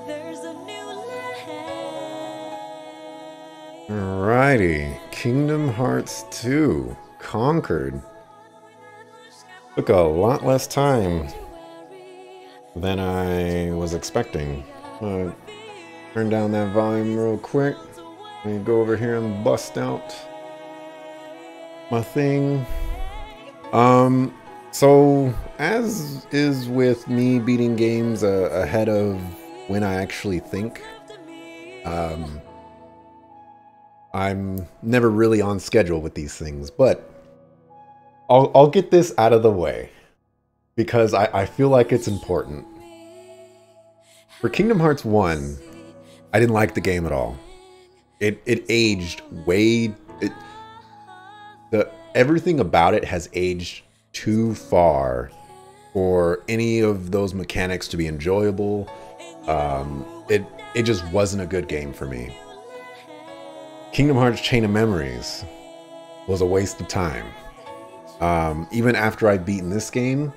There's a new light. Alrighty, Kingdom Hearts 2 Conquered. Took a lot less time than I was expecting. Turn down that volume real quick. Let me go over here and bust out my thing. So as is with me beating games ahead of when I actually think, I'm never really on schedule with these things, but I'll get this out of the way because I feel like it's important. For Kingdom Hearts 1, I didn't like the game at all. It aged everything about it has aged too far for any of those mechanics to be enjoyable. It just wasn't a good game for me. Kingdom Hearts Chain of Memories was a waste of time. Even after I'd beaten this game,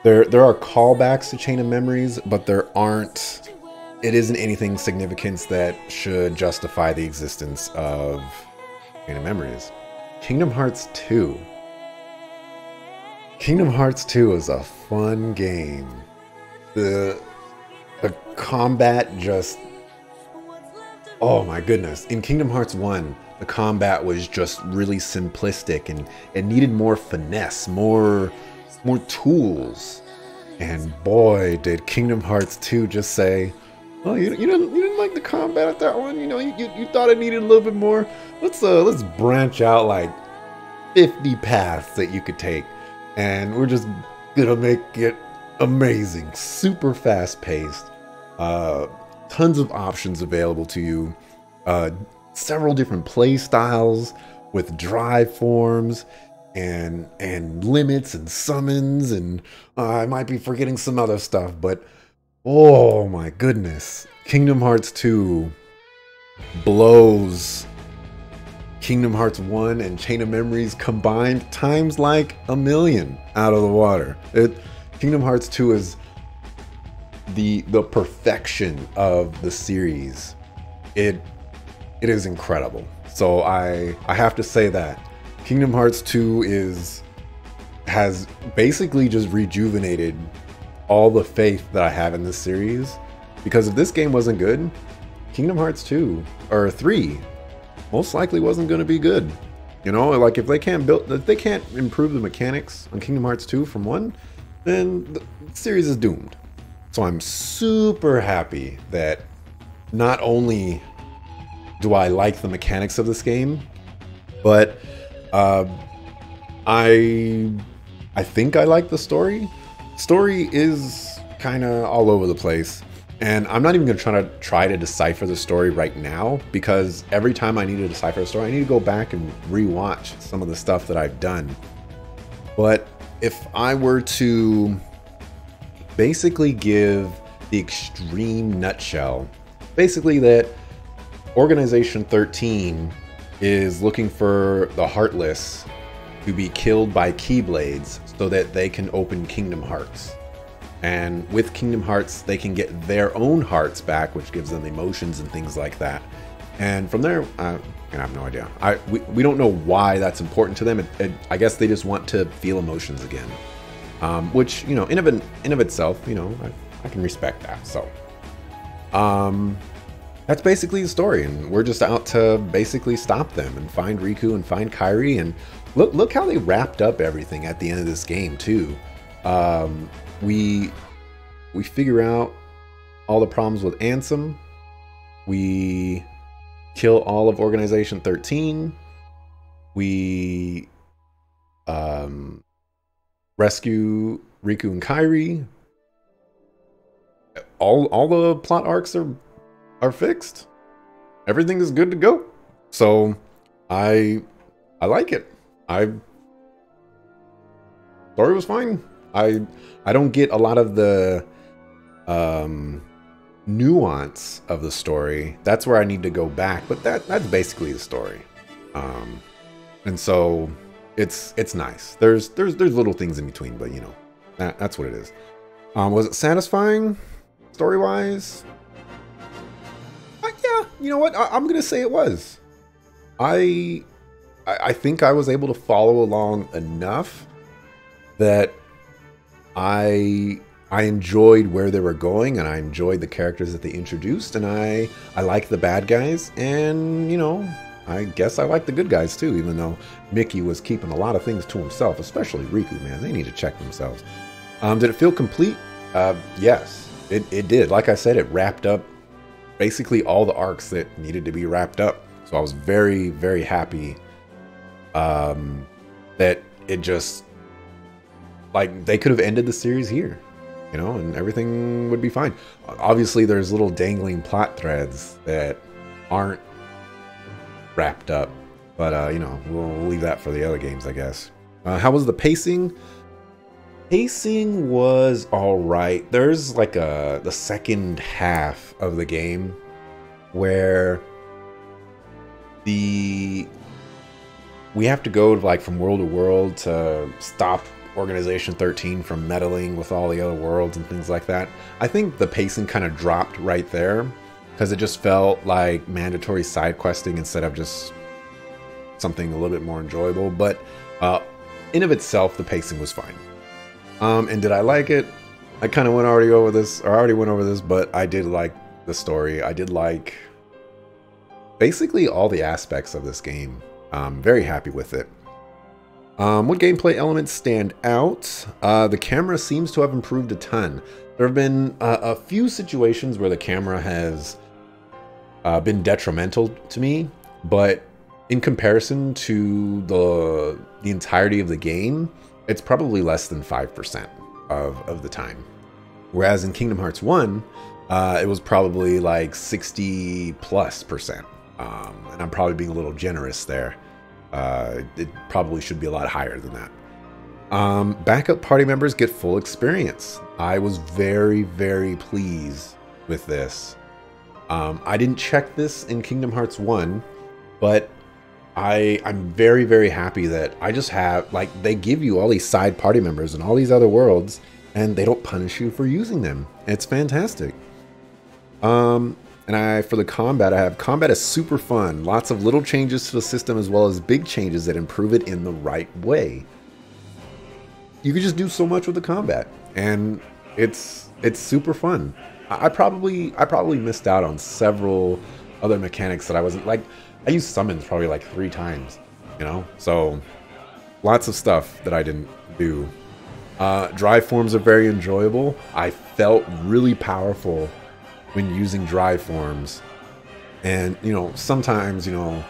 there are callbacks to Chain of Memories, but it isn't anything significant that should justify the existence of Chain of Memories. Kingdom Hearts 2. Kingdom Hearts 2 is a fun game. The combat just... Oh my goodness. In Kingdom Hearts 1, the combat was just really simplistic and it needed more finesse, more tools. And boy, did Kingdom Hearts 2 just say, "Oh, you didn't like the combat at that one? You know, you thought it needed a little bit more? Let's branch out like 50 paths that you could take, and we're just gonna make it amazing, super fast paced, tons of options available to you, several different play styles with drive forms and limits and summons, and I might be forgetting some other stuff, but oh my goodness, Kingdom Hearts 2 blows Kingdom Hearts 1 and Chain of Memories combined times like a million out of the water. Kingdom Hearts 2 is the perfection of the series. It is incredible. So I have to say that Kingdom Hearts 2 has basically just rejuvenated all the faith that I have in this series, because if this game wasn't good, Kingdom Hearts 2 or 3 most likely wasn't going to be good. You know, like if they can't improve the mechanics on Kingdom Hearts 2 from 1, then the series is doomed. So I'm super happy that not only do I like the mechanics of this game, but I think I like the story. Story is kind of all over the place, and I'm not even going to try to decipher the story right now, because every time I need to decipher the story, I need to go back and rewatch some of the stuff that I've done. But if I were to basically give the extreme nutshell, basically that Organization 13 is looking for the Heartless to be killed by Keyblades so that they can open Kingdom Hearts. And with Kingdom Hearts, they can get their own hearts back, which gives them emotions and things like that. And from there, I have no idea. We don't know why that's important to them. I guess they just want to feel emotions again. Which, you know, in of itself, you know, I can respect that. So, that's basically the story, and we're just out to basically stop them and find Riku and find Kairi. And look how they wrapped up everything at the end of this game too. We figure out all the problems with Ansem. We kill all of Organization 13. We rescue Riku and Kairi. All the plot arcs are fixed. Everything is good to go. So I like it. Story was fine. I don't get a lot of the nuance of the story. That's where I need to go back, but that's basically the story. And so it's nice. There's little things in between, but you know, that's what it is. Was it satisfying? Story-wise, yeah, you know what? I'm gonna say it was. I think I was able to follow along enough that I enjoyed where they were going, and I enjoyed the characters that they introduced, and I liked the bad guys, and you know, I guess I liked the good guys too, even though Mickey was keeping a lot of things to himself, especially Riku, man. They need to check themselves. Did it feel complete? Yes, it did. Like I said, it wrapped up basically all the arcs that needed to be wrapped up. So I was very, very happy that it just, like, they could have ended the series here, you know, and everything would be fine. Obviously, there's little dangling plot threads that aren't wrapped up, but, you know, we'll leave that for the other games, I guess. How was the pacing? Pacing was all right. There's like the second half of the game where we have to go to, like, from world to world to stop Organization 13 from meddling with all the other worlds and things like that. I think the pacing kind of dropped right there because it just felt like mandatory side questing instead of just something a little bit more enjoyable. But in of itself, the pacing was fine. And did I like it? I kind of already went over this, but I did like the story. I did like basically all the aspects of this game. Very happy with it. What gameplay elements stand out? The camera seems to have improved a ton. There have been a few situations where the camera has been detrimental to me, but in comparison to the entirety of the game, it's probably less than 5% of the time. Whereas in Kingdom Hearts 1, it was probably like 60+%. And I'm probably being a little generous there. It probably should be a lot higher than that. Backup party members get full experience. I was very, very pleased with this. I didn't check this in Kingdom Hearts 1, but I'm very, very happy that I just have, like, they give you all these side party members in all these other worlds, and they don't punish you for using them. It's fantastic. And for the combat, I have combat is super fun. Lots of little changes to the system as well as big changes that improve it in the right way. You can just do so much with the combat, and it's super fun. I probably missed out on several other mechanics that I wasn't like. I used summons probably like 3 times, you know? So lots of stuff that I didn't do. Drive forms are very enjoyable. I felt really powerful when using drive forms. And, you know, sometimes, you know,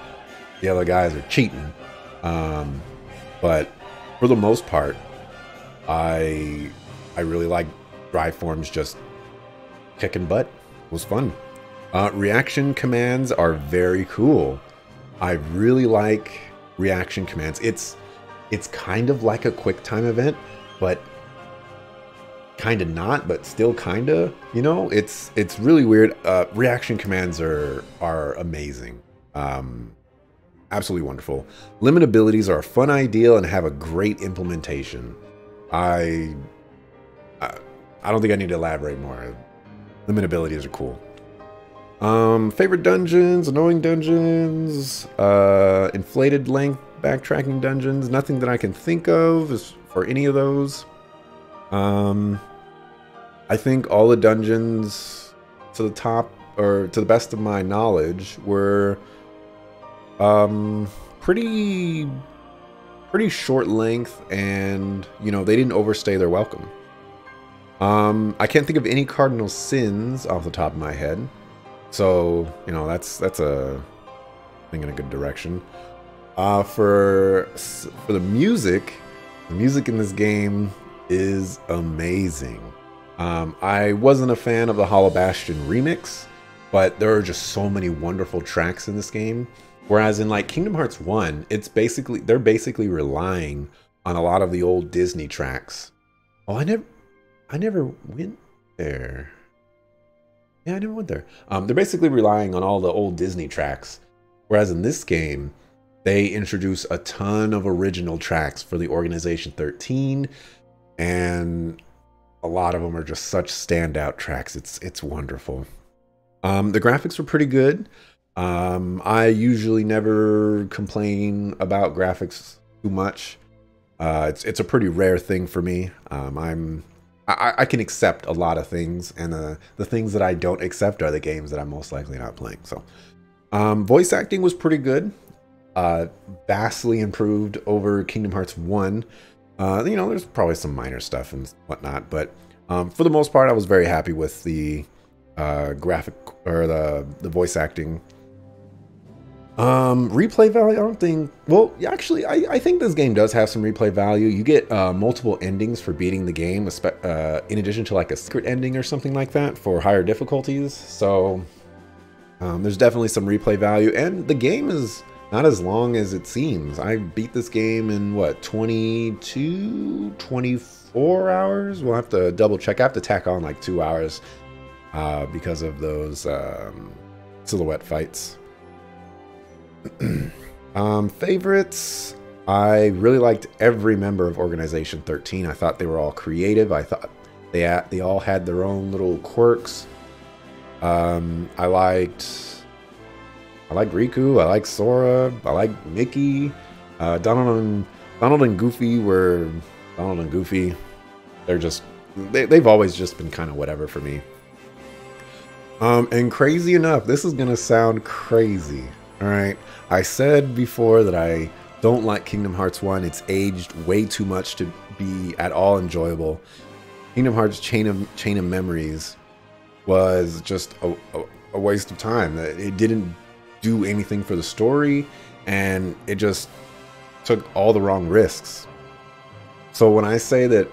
the other guys are cheating. But for the most part, I really like drive forms just kicking butt. It was fun. Reaction commands are very cool. I really like reaction commands. It's kind of like a quick time event, but kind of not, but still kind of, you know, it's really weird. Reaction commands are amazing. Absolutely wonderful. Limit abilities are a fun idea and have a great implementation. I don't think I need to elaborate more. Limit abilities are cool. Favorite dungeons, annoying dungeons, inflated length backtracking dungeons. Nothing that I can think of is for any of those. I think all the dungeons to the top, or to the best of my knowledge, were pretty short length, and you know, they didn't overstay their welcome. I can't think of any cardinal sins off the top of my head. So, you know, that's a thing in a good direction. For the music in this game is amazing. I wasn't a fan of the Hollow Bastion remix, but there are just so many wonderful tracks in this game. Whereas in like Kingdom Hearts 1, they're basically relying on a lot of the old Disney tracks. Oh, I never went there. Yeah, I never went there. They're basically relying on all the old Disney tracks. Whereas in this game, they introduce a ton of original tracks for the Organization 13. And a lot of them are just such standout tracks. It's wonderful. The graphics were pretty good. I usually never complain about graphics too much. It's a pretty rare thing for me. I can accept a lot of things, and the things that I don't accept are the games that I'm most likely not playing. So, voice acting was pretty good. Vastly improved over Kingdom Hearts 1. You know, there's probably some minor stuff and whatnot, but for the most part, I was very happy with the graphic or the voice acting. Replay value, I don't think, well, yeah, actually, I think this game does have some replay value. You get multiple endings for beating the game, in addition to like a secret ending or something like that for higher difficulties. So there's definitely some replay value, and the game is not as long as it seems. I beat this game in what, 24 hours? We'll have to double check. I have to tack on like 2 hours because of those silhouette fights. Favorites, I really liked every member of Organization 13. I thought they were all creative. I thought they all had their own little quirks. I liked Riku, I like Sora, I like Mickey. Donald and Goofy were Donald and Goofy. They're just they've always just been kind of whatever for me. And crazy enough, this is gonna sound crazy. All right, I said before that I don't like Kingdom Hearts 1. It's aged way too much to be at all enjoyable. Kingdom Hearts Chain of Memories was just a waste of time. It didn't do anything for the story, and it just took all the wrong risks. So when I say that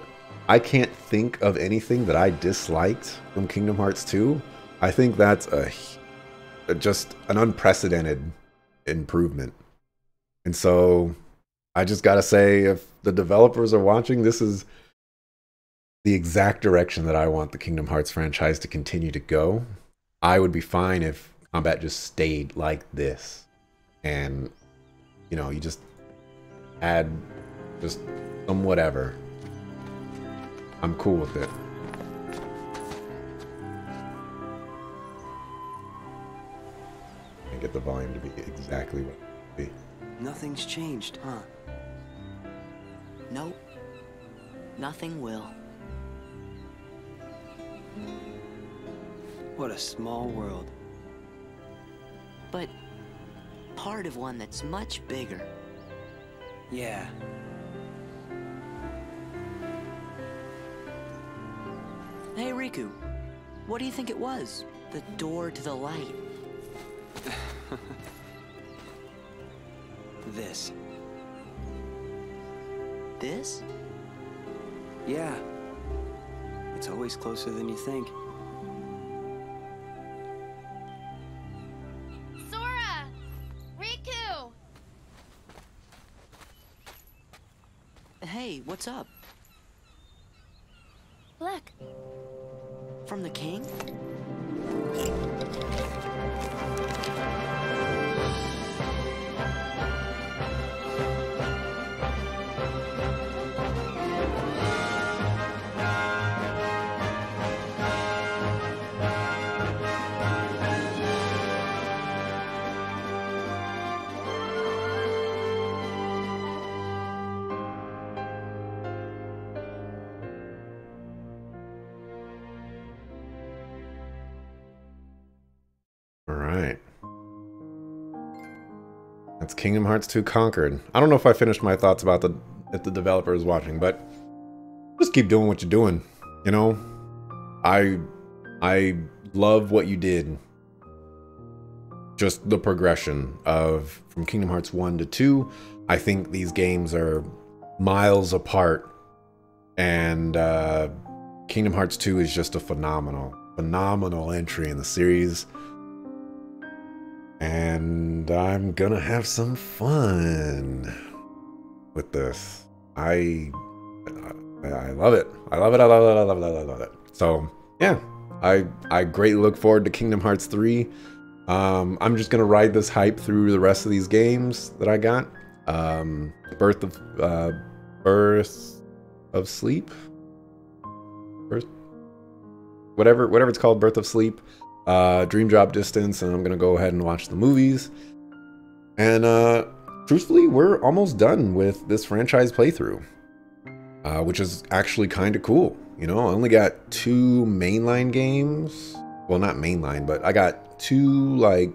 I can't think of anything that I disliked from Kingdom Hearts 2, I think that's just an unprecedented improvement. And so I just gotta say, if the developers are watching, this is the exact direction that I want the Kingdom Hearts franchise to continue to go. I would be fine if combat just stayed like this, and you know, you just add just some whatever. I'm cool with it. And get the volume to be exactly what it should be. Nothing's changed, huh? Nope. Nothing will. What a small world. But part of one that's much bigger. Yeah. Hey, Riku. What do you think it was? The door to the light. This. This? Yeah. It's always closer than you think. Sora! Riku! Hey, what's up? Look, From the king? All right. That's Kingdom Hearts 2 Conquered. I don't know if I finished my thoughts about if the developer is watching, but just keep doing what you're doing. You know, I love what you did. Just the progression from Kingdom Hearts 1 to 2. I think these games are miles apart, and Kingdom Hearts 2 is just a phenomenal entry in the series. And I'm gonna have some fun with this. I love it. I love it. I love it. I love it. I love it. So yeah, I greatly look forward to Kingdom Hearts 3. I'm just gonna ride this hype through the rest of these games that I got. Birth of Sleep. Birth whatever it's called, Birth of Sleep, Dream Drop Distance, and I'm gonna go ahead and watch the movies. And truthfully, we're almost done with this franchise playthrough, which is actually kind of cool. You know, I only got 2 mainline games. Well, not mainline, but I got 2 like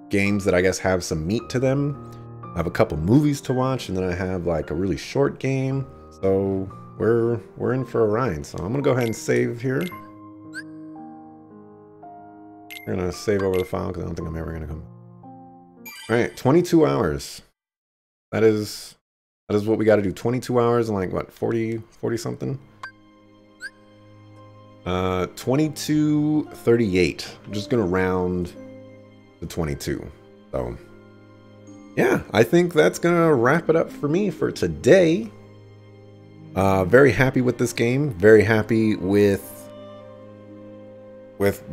games that I guess have some meat to them. I have a couple movies to watch, and then I have like a really short game. So we're in for a ride. So I'm gonna go ahead and save here. I'm gonna save over the file because I don't think I'm ever gonna come. All right, 22 hours. That is what we got to do. 22 hours and like what, 40 something. 22:38. I'm just gonna round to 22. So yeah, I think that's gonna wrap it up for me for today. Very happy with this game. Very happy with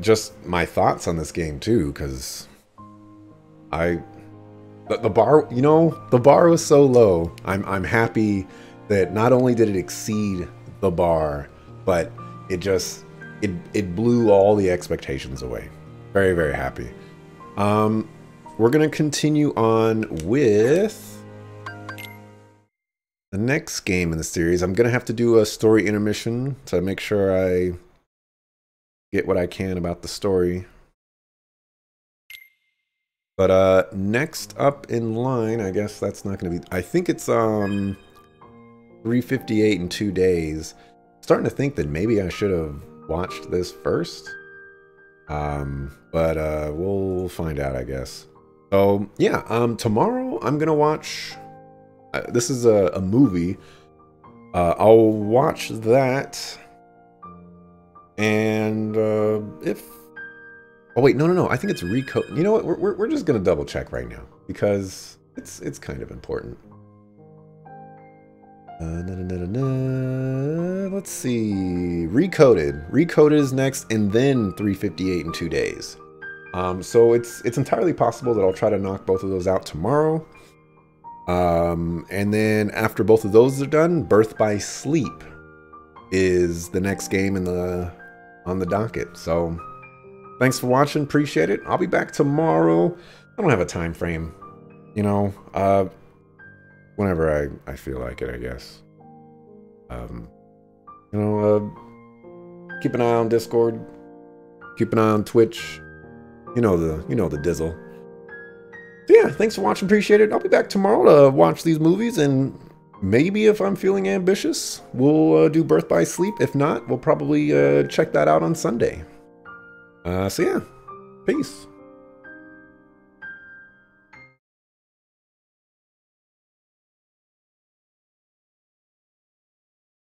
just my thoughts on this game too, because the bar, you know, the bar was so low. I'm happy that not only did it exceed the bar, but it blew all the expectations away. Very, very happy. We're gonna continue on with the next game in the series. I'm gonna have to do a story intermission to make sure I get what I can about the story. But next up in line, I guess that's not gonna be, I think it's 358 in 2 days. Starting to think that maybe I should have watched this first. But we'll find out, I guess. So yeah, tomorrow I'm gonna watch, this is a movie. I'll watch that, and if, oh wait, no, I think it's Recode. You know what, we're just gonna double check right now because it's kind of important. Let's see. Recoded is next, and then 358 in 2 days. So it's entirely possible that I'll try to knock both of those out tomorrow. And then after both of those are done, Birth by Sleep is the next game on the docket. So thanks for watching. Appreciate it. I'll be back tomorrow. I don't have a time frame, you know, whenever I feel like it, I guess. You know, keep an eye on Discord, keep an eye on Twitch. You know the dizzle. So yeah, thanks for watching. Appreciate it. I'll be back tomorrow to watch these movies, and maybe if I'm feeling ambitious, we'll do Birth by Sleep. If not, we'll probably check that out on Sunday. So yeah, peace.